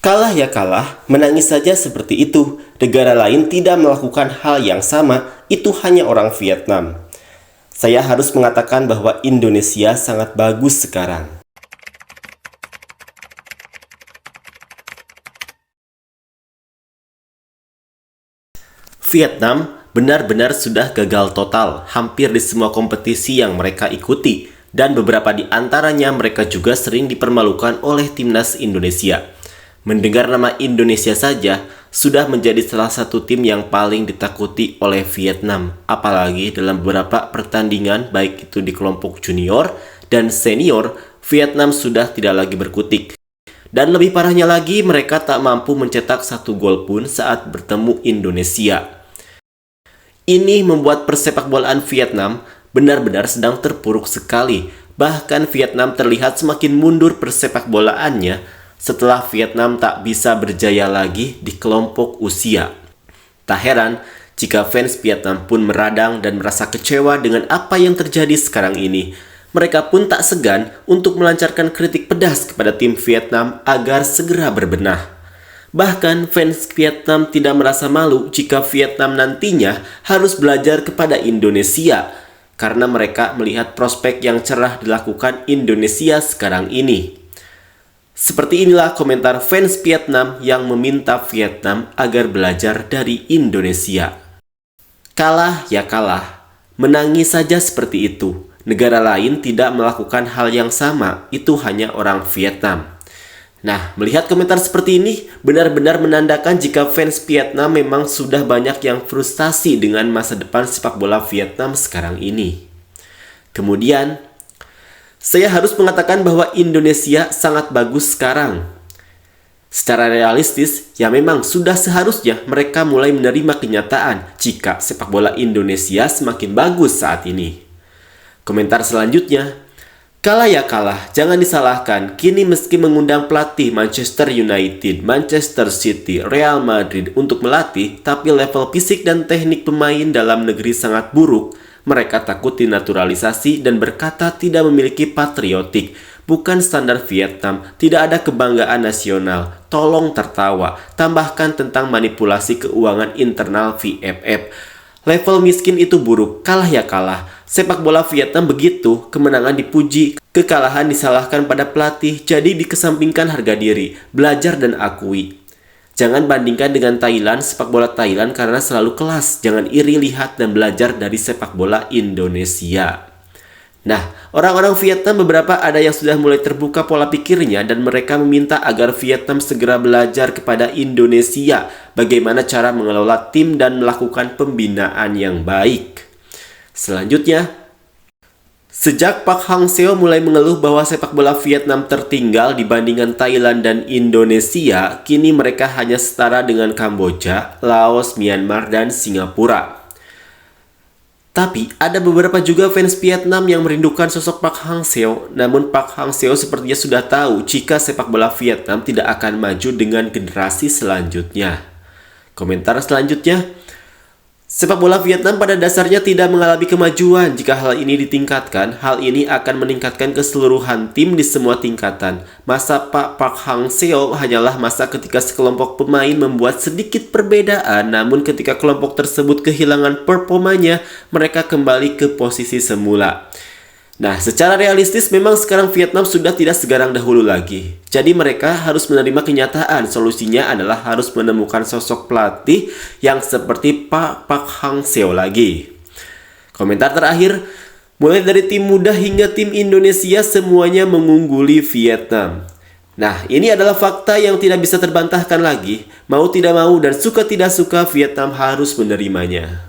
Kalah ya kalah, menangis saja seperti itu. Negara lain tidak melakukan hal yang sama, itu hanya orang Vietnam. Saya harus mengatakan bahwa Indonesia sangat bagus sekarang. Vietnam benar-benar sudah gagal total, hampir di semua kompetisi yang mereka ikuti. Dan beberapa di antaranya mereka juga sering dipermalukan oleh timnas Indonesia. Mendengar nama Indonesia saja sudah menjadi salah satu tim yang paling ditakuti oleh Vietnam. Apalagi dalam beberapa pertandingan baik itu di kelompok junior dan senior, Vietnam sudah tidak lagi berkutik. Dan lebih parahnya lagi, mereka tak mampu mencetak satu gol pun saat bertemu Indonesia. Ini membuat persepakbolaan Vietnam benar-benar sedang terpuruk sekali. Bahkan Vietnam terlihat semakin mundur persepakbolaannya setelah Vietnam tak bisa berjaya lagi di kelompok usia. Tak heran jika fans Vietnam pun meradang dan merasa kecewa dengan apa yang terjadi sekarang ini. Mereka pun tak segan untuk melancarkan kritik pedas kepada tim Vietnam agar segera berbenah. Bahkan fans Vietnam tidak merasa malu jika Vietnam nantinya harus belajar kepada Indonesia, karena mereka melihat prospek yang cerah dilakukan Indonesia sekarang ini. Seperti inilah komentar fans Vietnam yang meminta Vietnam agar belajar dari Indonesia. Kalah ya kalah, menangis saja seperti itu. Negara lain tidak melakukan hal yang sama, itu hanya orang Vietnam. Nah, melihat komentar seperti ini benar-benar menandakan jika fans Vietnam memang sudah banyak yang frustasi dengan masa depan sepak bola Vietnam sekarang ini. Kemudian, saya harus mengatakan bahwa Indonesia sangat bagus sekarang. Secara realistis, ya memang sudah seharusnya mereka mulai menerima kenyataan jika sepak bola Indonesia semakin bagus saat ini. Komentar selanjutnya, kalah ya kalah, jangan disalahkan. Kini meski mengundang pelatih Manchester United, Manchester City, Real Madrid untuk melatih, tapi level fisik dan teknik pemain dalam negeri sangat buruk. Mereka takut dinaturalisasi dan berkata tidak memiliki patriotik. Bukan standar Vietnam, tidak ada kebanggaan nasional. Tolong tertawa. Tambahkan tentang manipulasi keuangan internal VFF. Level miskin itu buruk, kalah ya kalah. Sepak bola Vietnam begitu, kemenangan dipuji, kekalahan disalahkan pada pelatih, jadi dikesampingkan harga diri. Belajar dan akui. Jangan bandingkan dengan Thailand, sepak bola Thailand karena selalu kelas. Jangan iri lihat dan belajar dari sepak bola Indonesia. Nah, orang-orang Vietnam beberapa ada yang sudah mulai terbuka pola pikirnya dan mereka meminta agar Vietnam segera belajar kepada Indonesia bagaimana cara mengelola tim dan melakukan pembinaan yang baik. Selanjutnya, sejak Park Hang-seo mulai mengeluh bahwa sepak bola Vietnam tertinggal dibandingkan Thailand dan Indonesia, kini mereka hanya setara dengan Kamboja, Laos, Myanmar, dan Singapura. Tapi ada beberapa juga fans Vietnam yang merindukan sosok Park Hang-seo, namun Park Hang-seo sepertinya sudah tahu jika sepak bola Vietnam tidak akan maju dengan generasi selanjutnya. Komentar selanjutnya, sepak bola Vietnam pada dasarnya tidak mengalami kemajuan. Jika hal ini ditingkatkan, hal ini akan meningkatkan keseluruhan tim di semua tingkatan. Masa Pak Park Hang-seo hanyalah masa ketika sekelompok pemain membuat sedikit perbedaan, namun ketika kelompok tersebut kehilangan performanya, mereka kembali ke posisi semula. Nah, secara realistis memang sekarang Vietnam sudah tidak segarang dahulu lagi. Jadi mereka harus menerima kenyataan. Solusinya adalah harus menemukan sosok pelatih yang seperti Pak Park Hang-seo lagi. Komentar terakhir, mulai dari tim muda hingga tim Indonesia semuanya mengungguli Vietnam. Nah, ini adalah fakta yang tidak bisa terbantahkan lagi. Mau tidak mau dan suka tidak suka Vietnam harus menerimanya.